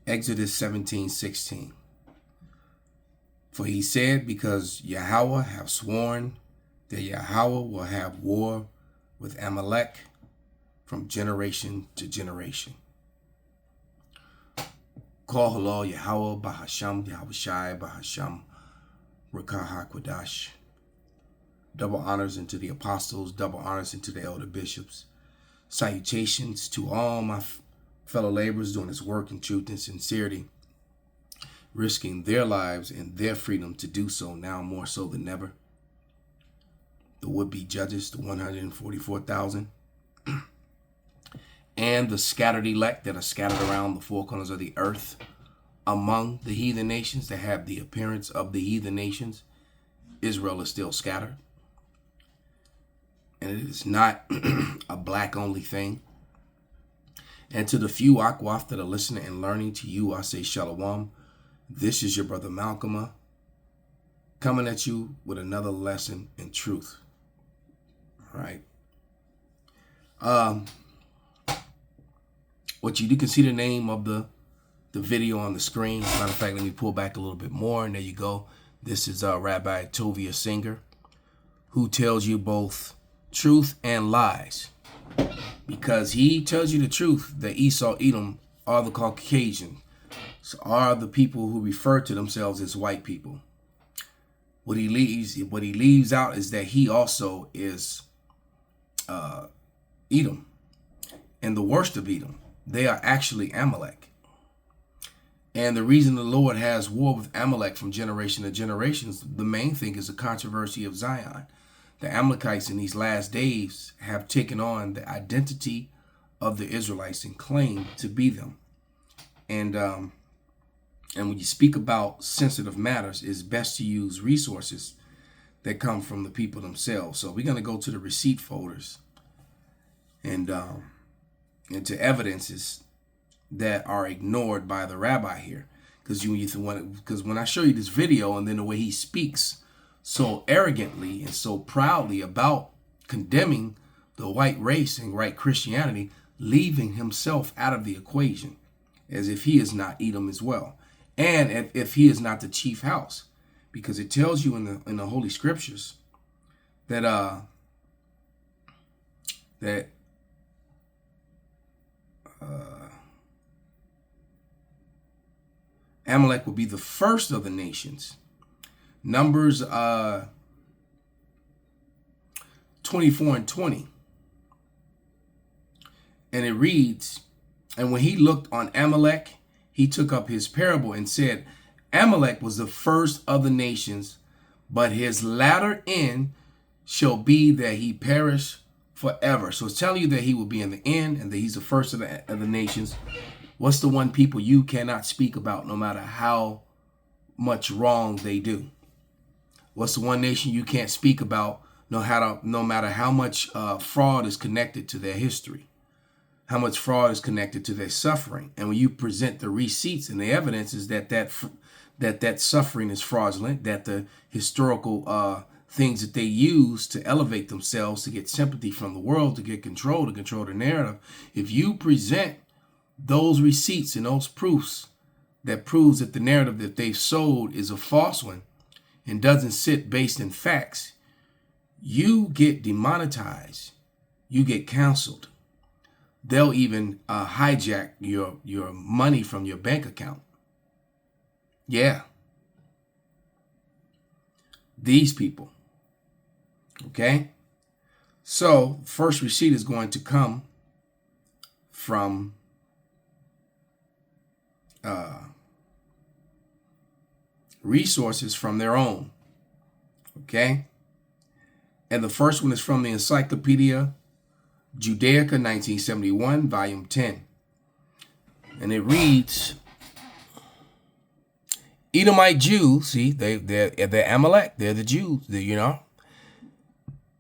Exodus 17:16. For he said, because Yahweh have sworn that Yahweh will have war with Amalek from generation to generation. Call halal Yahweh Bahasham Yahushai Bahasham Rakah HaKodash. Double honors into the apostles, double honors into the elder bishops. Salutations to all my fellow laborers doing this work in truth and sincerity, risking their lives and their freedom to do so now more so than ever. The would-be judges, the 144,000, and the scattered elect that are scattered around the four corners of the earth among the heathen nations that have the appearance of the heathen nations. Israel is still scattered. And it is not a black-only thing. And to the few Akwaf that are listening and learning, to you I say Shalom. This is your brother Malcolm, coming at you with another lesson in truth. All right. What you can see the name of the video on the screen. As a matter of fact, let me pull back a little bit more, and there you go. This is Rabbi Tovia Singer, who tells you both truth and lies, because he tells you the truth that Esau, Edom are the Caucasian, are the people who refer to themselves as white people. What he leaves out is that he also is Edom, and the worst of Edom. They are actually Amalek. And the reason the Lord has war with Amalek from generation to generations, the main thing is the controversy of Zion. The Amalekites in these last days have taken on the identity of the Israelites and claim to be them. And when you speak about sensitive matters, it's best to use resources that come from the people themselves. So we're going to go to the receipt folders and to evidences that are ignored by the rabbi here. Because when I show you this video and then the way he speaks so arrogantly and so proudly about condemning the white race and white Christianity, leaving himself out of the equation, as if he is not Edom as well, and if he is not the chief house, because it tells you in the Holy Scriptures that Amalek will be the first of the nations. Numbers 24 and 20. And it reads, and when he looked on Amalek, he took up his parable and said, Amalek was the first of the nations, but his latter end shall be that he perish forever. So it's telling you that he will be in the end and that he's the first of the nations. What's the one people you cannot speak about no matter how much wrong they do? What's the one nation you can't speak about no matter how much fraud is connected to their history? How much fraud is connected to their suffering? And when you present the receipts and the evidence is that suffering is fraudulent, that the historical things that they use to elevate themselves, to get sympathy from the world, to get control, to control the narrative, if you present those receipts and those proofs that proves that the narrative that they've sold is a false one and doesn't sit based in facts, you get demonetized, you get canceled. They'll even hijack your money from your bank account. Yeah. These people. Okay? So, first receipt is going to come from resources from their own. Okay? And the first one is from the Encyclopedia Judaica 1971, volume 10. And it reads, Edomite Jews, see, they're Amalek, they're the Jews,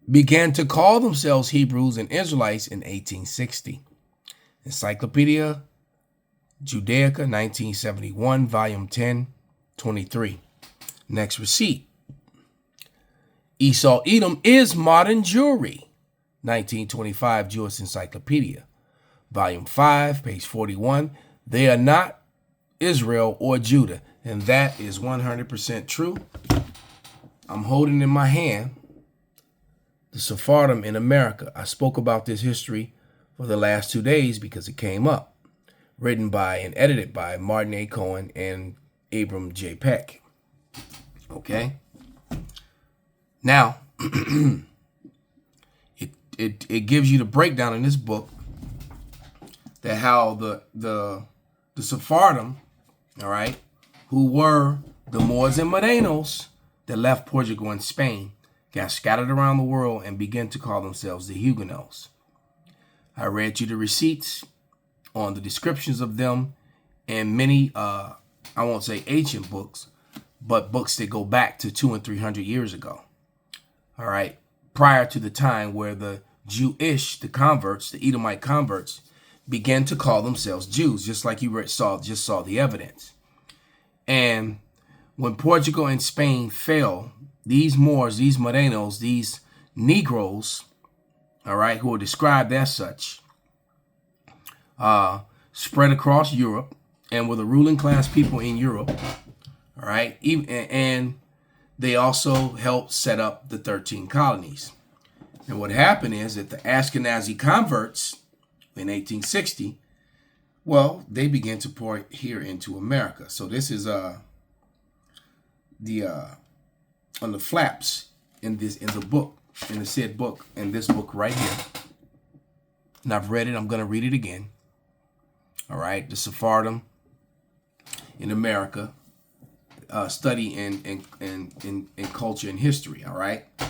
began to call themselves Hebrews and Israelites in 1860. Encyclopedia Judaica 1971, volume 10, 23. Next receipt. Esau Edom is modern Jewry. 1925 Jewish Encyclopedia, volume 5, page 41. They are not Israel or Judah. And that is 100% true. I'm holding in my hand the Sephardim in America. I spoke about this history for the last 2 days because it came up. Written by and edited by Martin A. Cohen and Abram J. Peck. Okay. Now, it gives you the breakdown in this book that how the Sephardim, all right, who were the Moors and Morenos that left Portugal and Spain, got scattered around the world and began to call themselves the Huguenots. I read you the receipts on the descriptions of them in many, I won't say ancient books, but books that go back to 200 and 300 years ago. All right, prior to the time where the Jewish, the converts, the Edomite converts, began to call themselves Jews, just like you just saw the evidence. And when Portugal and Spain fell, these Moors, these Morenos, these Negroes, all right, who are described as such, spread across Europe and were the ruling class people in Europe, all right, and they also helped set up the 13 colonies. And what happened is that the Ashkenazi converts in 1860, well, they began to pour here into America. So this is on the flaps in the book, in the said book, in this book right here. And I've read it. I'm going to read it again. All right, the Sephardim in America, study in culture and history. All right.